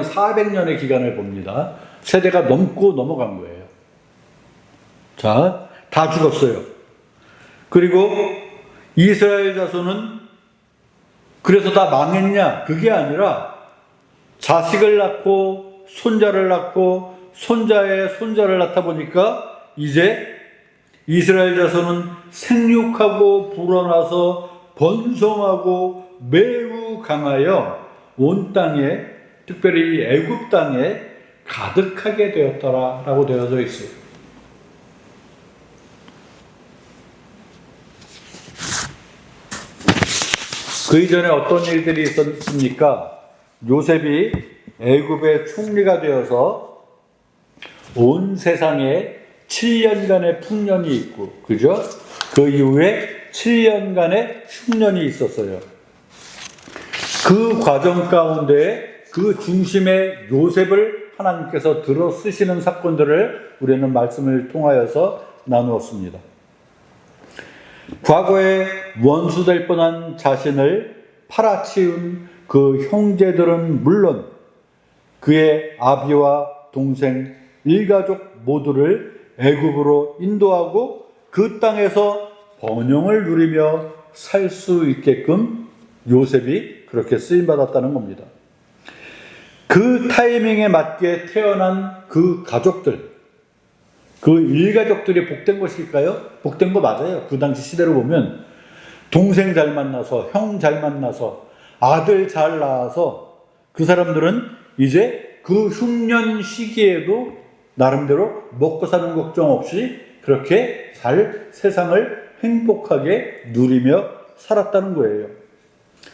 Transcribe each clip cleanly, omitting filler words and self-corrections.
400년의 기간을 봅니다. 세대가 넘고 넘어간 거예요. 자, 다 죽었어요. 그리고 이스라엘 자손은 그래서 다 망했냐? 그게 아니라 자식을 낳고 손자를 낳고 손자의 손자를 낳다 보니까 이제 이스라엘 자손은 생육하고 불어나서 번성하고 매우 강하여 온 땅에, 특별히 애굽 땅에 가득하게 되었더라라고 되어져 있어요. 그 이전에 어떤 일들이 있었습니까? 요셉이 애굽의 총리가 되어서 온 세상에 7년간의 풍년이 있고, 그죠? 그 이후에 7년간의 흉년이 있었어요. 그 과정 가운데 그 중심에 요셉을 하나님께서 들어 쓰시는 사건들을 우리는 말씀을 통하여서 나누었습니다. 과거에 원수될 뻔한 자신을 팔아치운 그 형제들은 물론 그의 아비와 동생, 일가족 모두를 애굽으로 인도하고 그 땅에서 번영을 누리며 살 수 있게끔 요셉이 그렇게 쓰임받았다는 겁니다. 그 타이밍에 맞게 태어난 그 가족들, 그 일가족들이 복된 것일까요? 복된 거 맞아요. 그 당시 시대로 보면 동생 잘 만나서, 형 잘 만나서, 아들 잘 낳아서 그 사람들은 이제 그 흉년 시기에도 나름대로 먹고 사는 걱정 없이 그렇게 잘 세상을 행복하게 누리며 살았다는 거예요.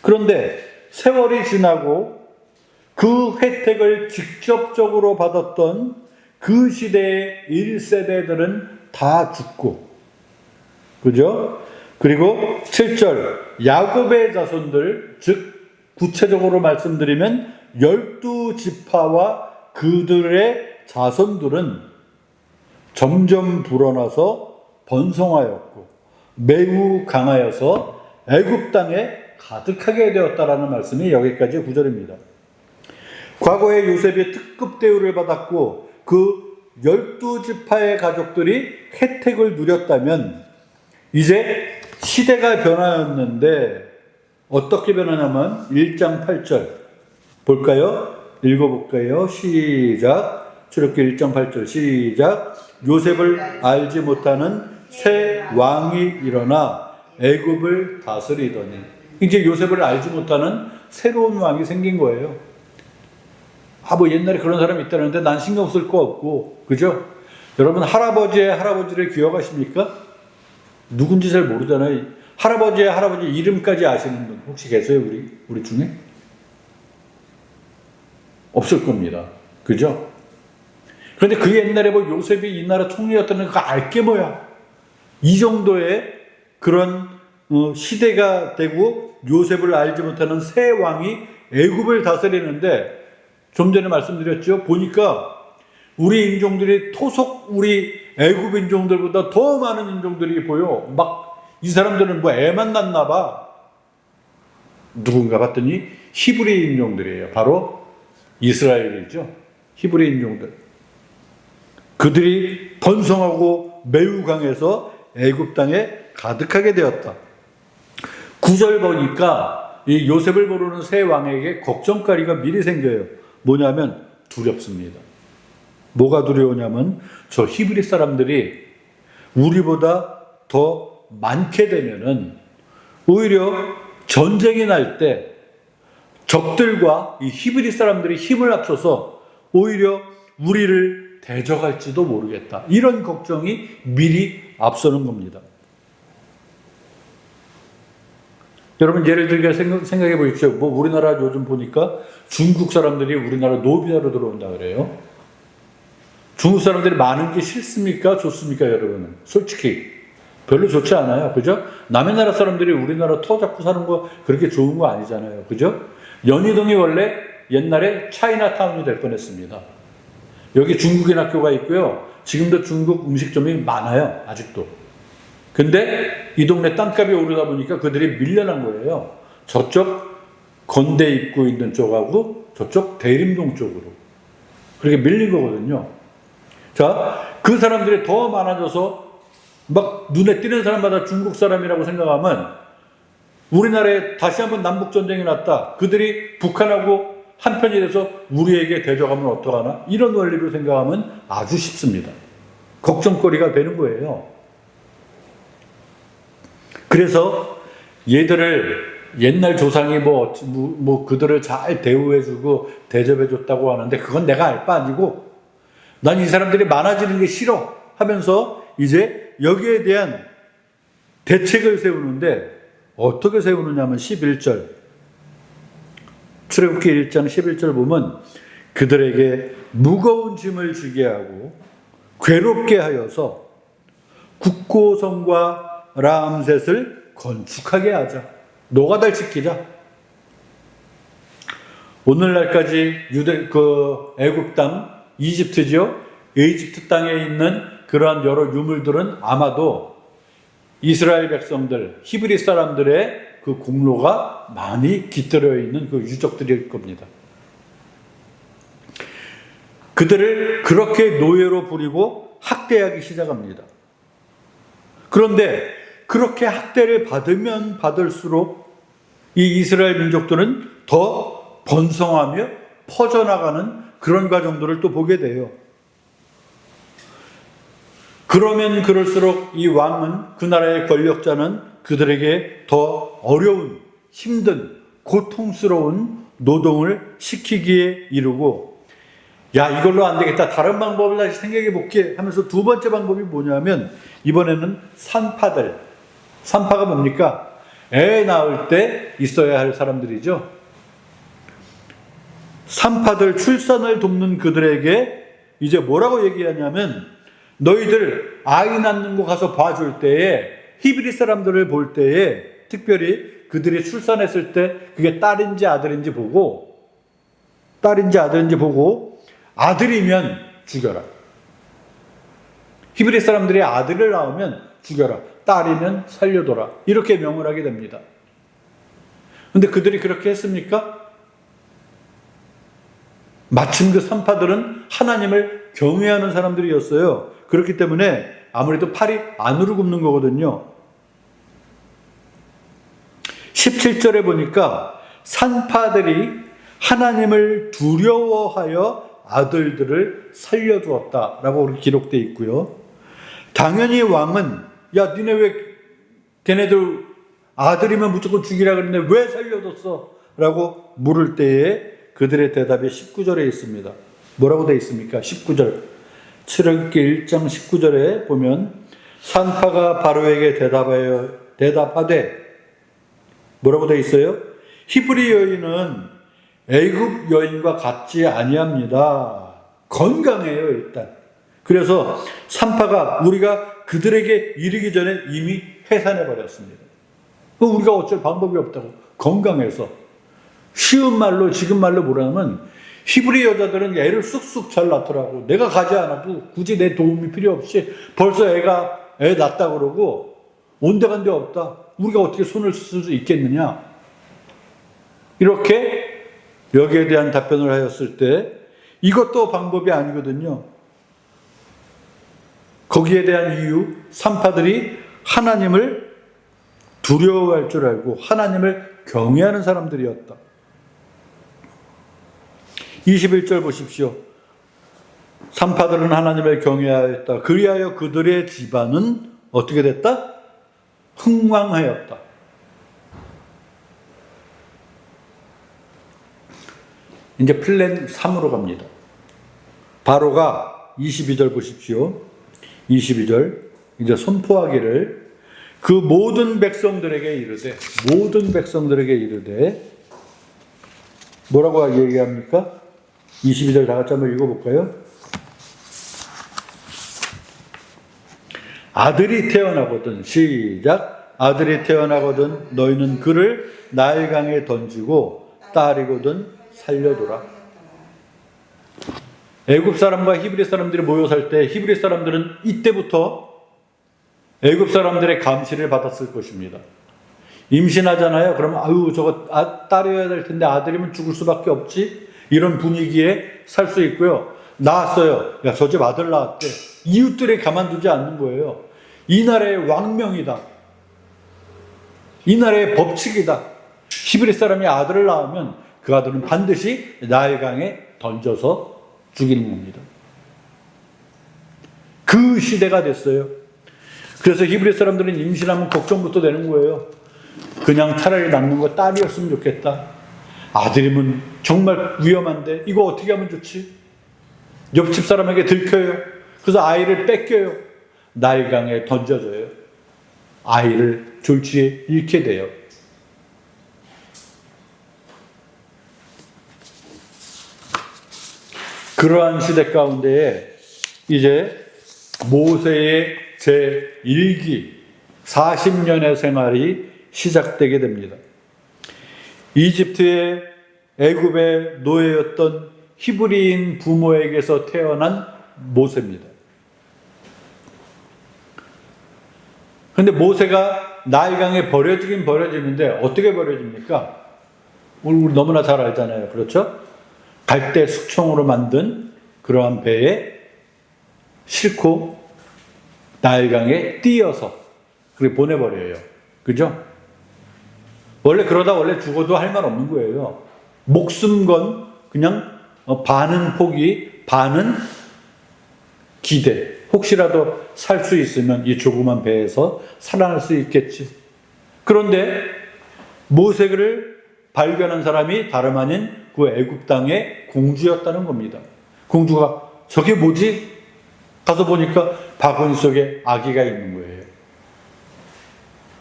그런데 세월이 지나고 그 혜택을 직접적으로 받았던 그 시대의 1세대들은 다 죽고, 그죠? 그리고 7절, 야곱의 자손들, 즉 구체적으로 말씀드리면 12지파와 그들의 자손들은 점점 불어나서 번성하였고 매우 강하여서 애굽 땅에 가득하게 되었다라는 말씀이 여기까지 9절입니다. 과거에 요셉이 특급 대우를 받았고 그 12지파의 가족들이 혜택을 누렸다면 이제 시대가 변화였는데 어떻게 변하냐면 1장 8절 볼까요? 읽어볼까요? 시작. 출애굽기 1장 8절 시작. 요셉을 알지 못하는 새 왕이 일어나 애굽을 다스리더니, 이제 요셉을 알지 못하는 새로운 왕이 생긴 거예요. 뭐 옛날에 그런 사람이 있다는데 난 신경 쓸 거 없고, 그죠? 여러분 할아버지의 할아버지를 기억하십니까? 누군지 잘 모르잖아요. 할아버지의 할아버지 이름까지 아시는 분 혹시 계세요? 우리 중에? 없을 겁니다. 그죠? 그런데 그 옛날에 뭐 요셉이 이 나라 총리였다는 거 알게 뭐야? 이 정도의 그런 시대가 되고 요셉을 알지 못하는 새 왕이 애굽을 다스리는데, 좀 전에 말씀드렸죠. 보니까 우리 인종들이 토속 우리 애굽 인종들보다 더 많은 인종들이 보여. 막 이 사람들은 뭐 애만 낳나 봐. 누군가 봤더니 히브리 인종들이에요. 바로 이스라엘이죠. 히브리 인종들. 그들이 번성하고 매우 강해서 애굽 땅에 가득하게 되었다. 9절 보니까 이 요셉을 모르는 새 왕에게 걱정거리가 미리 생겨요. 뭐냐면 두렵습니다. 뭐가 두려우냐면 저 히브리 사람들이 우리보다 더 많게 되면은 오히려 전쟁이 날 때 적들과 이 히브리 사람들이 힘을 합쳐서 오히려 우리를 대적할지도 모르겠다. 이런 걱정이 미리 앞서는 겁니다. 여러분 예를 들게 생각해 보십시오. 뭐 우리나라 요즘 보니까 중국 사람들이 우리나라 노비자로 들어온다 그래요. 중국 사람들이 많은 게 싫습니까? 좋습니까? 여러분은 솔직히 별로 좋지 않아요. 그죠? 남의 나라 사람들이 우리나라 터 잡고 사는 거 그렇게 좋은 거 아니잖아요. 그죠? 연희동이 원래 옛날에 차이나타운이 될 뻔했습니다. 여기 중국인 학교가 있고요. 지금도 중국 음식점이 많아요. 아직도. 근데 이 동네 땅값이 오르다 보니까 그들이 밀려난 거예요. 저쪽 건대 입구 있는 쪽하고 저쪽 대림동 쪽으로 그렇게 밀린 거거든요. 자, 그 사람들이 더 많아져서 막 눈에 띄는 사람마다 중국 사람이라고 생각하면 우리나라에 다시 한번 남북전쟁이 났다. 그들이 북한하고 한편이 돼서 우리에게 대적하면 어떡하나? 이런 원리로 생각하면 아주 쉽습니다. 걱정거리가 되는 거예요. 그래서 얘들을 옛날 조상이 뭐 그들을 잘 대우해주고 대접해줬다고 하는데 그건 내가 알 바 아니고 난 이 사람들이 많아지는 게 싫어 하면서 이제 여기에 대한 대책을 세우는데 어떻게 세우느냐면 11절 출애굽기 1장 11절 보면 그들에게 무거운 짐을 지게 하고 괴롭게 하여서 국고성과 람셋을 건축하게 하자. 노가다를 지키자. 오늘날까지 애굽 땅, 이집트죠. 이집트 땅에 있는 그러한 여러 유물들은 아마도 이스라엘 백성들, 히브리 사람들의 그 공로가 많이 깃들어 있는 그 유적들일 겁니다. 그들을 그렇게 노예로 부리고 학대하기 시작합니다. 그런데 그렇게 학대를 받으면 받을수록 이 이스라엘 민족들은 더 번성하며 퍼져나가는 그런 과정들을 또 보게 돼요. 그러면 그럴수록 이 왕은, 그 나라의 권력자는 그들에게 더 어려운, 힘든, 고통스러운 노동을 시키기에 이르고, 야, 이걸로 안 되겠다. 다른 방법을 다시 생각해 볼게 하면서 두 번째 방법이 뭐냐면, 이번에는 산파들. 산파가 뭡니까? 애 낳을 때 있어야 할 사람들이죠. 산파들 출산을 돕는 그들에게 이제 뭐라고 얘기하냐면, 너희들 아이 낳는 거 가서 봐줄 때에 히브리 사람들을 볼 때에 특별히 그들이 출산했을 때 그게 딸인지 아들인지 보고 아들이면 죽여라. 히브리 사람들이 아들을 낳으면 죽여라. 딸이면 살려둬라. 이렇게 명을 하게 됩니다. 근데 그들이 그렇게 했습니까? 마침 그 산파들은 하나님을 경외하는 사람들이었어요. 그렇기 때문에 아무래도 팔이 안으로 굽는 거거든요. 17절에 보니까 산파들이 하나님을 두려워하여 아들들을 살려두었다라고 기록되어 있고요. 당연히 왕은 야, 니네 왜 걔네들 아들이면 무조건 죽이라 그랬는데 왜 살려뒀어? 라고 물을 때에 그들의 대답이 19절에 있습니다. 뭐라고 되어 있습니까? 19절. 출애굽기 1장 19절에 보면 산파가 바로에게 대답하되 뭐라고 되어 있어요? 히브리 여인은 애굽 여인과 같지 아니합니다. 건강해요, 일단. 그래서 산파가 우리가 그들에게 이르기 전에 이미 해산해 버렸습니다. 우리가 어쩔 방법이 없다고. 건강해서. 쉬운 말로, 지금 말로 뭐라면 히브리 여자들은 애를 쑥쑥 잘 낳더라고. 내가 가지 않아도 굳이 내 도움이 필요 없이 벌써 애 낳았다 그러고 온데간데 없다. 우리가 어떻게 손을 쓸 수 있겠느냐. 이렇게 여기에 대한 답변을 하였을 때 이것도 방법이 아니거든요. 거기에 대한 이유, 산파들이 하나님을 두려워할 줄 알고 하나님을 경외하는 사람들이었다. 21절 보십시오. 산파들은 하나님을 경외하였다. 그리하여 그들의 집안은 어떻게 됐다? 흥왕하였다. 이제 플랜 3으로 갑니다. 바로가 22절 보십시오. 22절 이제 선포하기를 그 모든 백성들에게 이르되 뭐라고 얘기합니까? 22절 다 같이 한번 읽어볼까요? 아들이 태어나거든 시작 아들이 태어나거든 너희는 그를 나일강에 던지고 딸이거든 살려두라. 애굽 사람과 히브리 사람들이 모여 살 때 히브리 사람들은 이때부터 애굽 사람들의 감시를 받았을 것입니다. 임신하잖아요. 그러면 아유 저거 딸이어야 될 텐데 아들이면 죽을 수밖에 없지. 이런 분위기에 살 수 있고요. 낳았어요. 야, 저 집 아들 낳았대. 이웃들이 가만두지 않는 거예요. 이 나라의 왕명이다. 이 나라의 법칙이다. 히브리 사람이 아들을 낳으면 그 아들은 반드시 나일강에 던져서 죽이는 겁니다. 그 시대가 됐어요. 그래서 히브리 사람들은 임신하면 걱정부터 되는 거예요. 그냥 차라리 낳는 거 딸이었으면 좋겠다. 아들이면 정말 위험한데 이거 어떻게 하면 좋지? 옆집 사람에게 들켜요. 그래서 아이를 뺏겨요. 나일강에 던져줘요. 아이를 졸지에 잃게 돼요. 그러한 시대 가운데에 이제 모세의 제1기 40년의 생활이 시작되게 됩니다. 이집트의 애굽의 노예였던 히브리인 부모에게서 태어난 모세입니다. 그런데 모세가 나일강에 버려지긴 버려지는데 어떻게 버려집니까? 우리 너무나 잘 알잖아요. 그렇죠? 갈대 숙청으로 만든 그러한 배에 싣고 나일강에 띄어서 그렇게 보내버려요. 그죠? 원래 그러다 원래 죽어도 할 말 없는 거예요. 목숨 건 그냥 반은 포기, 반은 기대. 혹시라도 살 수 있으면 이 조그만 배에서 살아날 수 있겠지. 그런데 모세를 발견한 사람이 다름 아닌 그 애굽 땅의 공주였다는 겁니다. 공주가 저게 뭐지? 가서 보니까 바구니 속에 아기가 있는 거예요.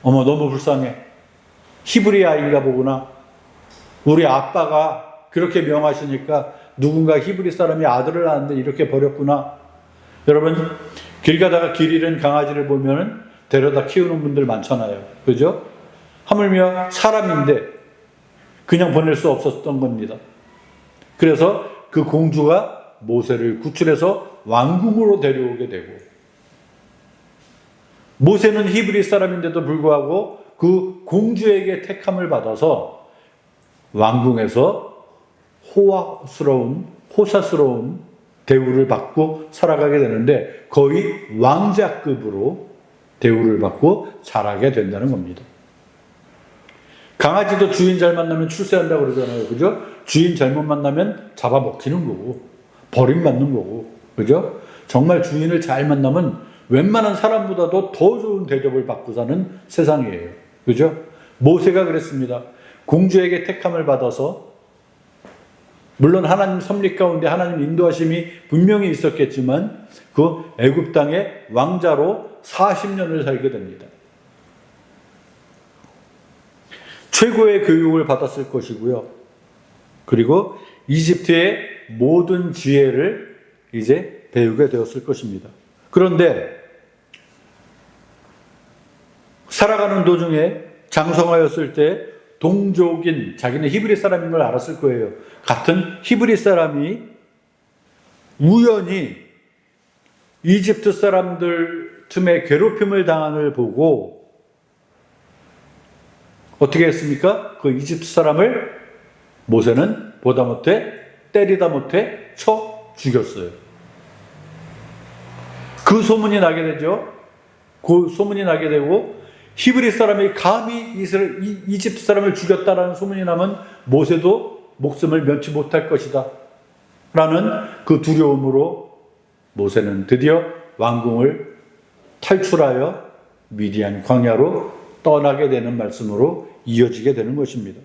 어머 너무 불쌍해. 히브리 아이인가 보구나. 우리 아빠가 그렇게 명하시니까 누군가 히브리 사람이 아들을 낳았는데 이렇게 버렸구나. 여러분 길 가다가 길 잃은 강아지를 보면 데려다 키우는 분들 많잖아요. 그죠? 하물며 사람인데 그냥 보낼 수 없었던 겁니다. 그래서 그 공주가 모세를 구출해서 왕궁으로 데려오게 되고 모세는 히브리 사람인데도 불구하고 그 공주에게 택함을 받아서 왕궁에서 호사스러운 대우를 받고 살아가게 되는데 거의 왕자급으로 대우를 받고 자라게 된다는 겁니다. 강아지도 주인 잘 만나면 출세한다고 그러잖아요. 그죠? 주인 잘못 만나면 잡아먹히는 거고 버림받는 거고 그죠? 정말 주인을 잘 만나면 웬만한 사람보다도 더 좋은 대접을 받고 사는 세상이에요. 그죠? 모세가 그랬습니다. 공주에게 택함을 받아서 물론 하나님 섭리 가운데 하나님 인도하심이 분명히 있었겠지만 그 애굽 땅의 왕자로 40년을 살게 됩니다. 최고의 교육을 받았을 것이고요. 그리고 이집트의 모든 지혜를 이제 배우게 되었을 것입니다. 그런데 살아가는 도중에 장성하였을 때 동족인 자기는 히브리 사람인 걸 알았을 거예요. 같은 히브리 사람이 우연히 이집트 사람들 틈에 괴롭힘을 당한을 보고 어떻게 했습니까? 그 이집트 사람을 모세는 보다 못해 때리다 못해 쳐 죽였어요. 그 소문이 나게 되죠. 그 소문이 나게 되고 히브리 사람이 감히 이집트 사람을 죽였다라는 소문이 나면 모세도 목숨을 면치 못할 것이다 라는 그 두려움으로 모세는 드디어 왕궁을 탈출하여 미디안 광야로 떠나게 되는 말씀으로 이어지게 되는 것입니다.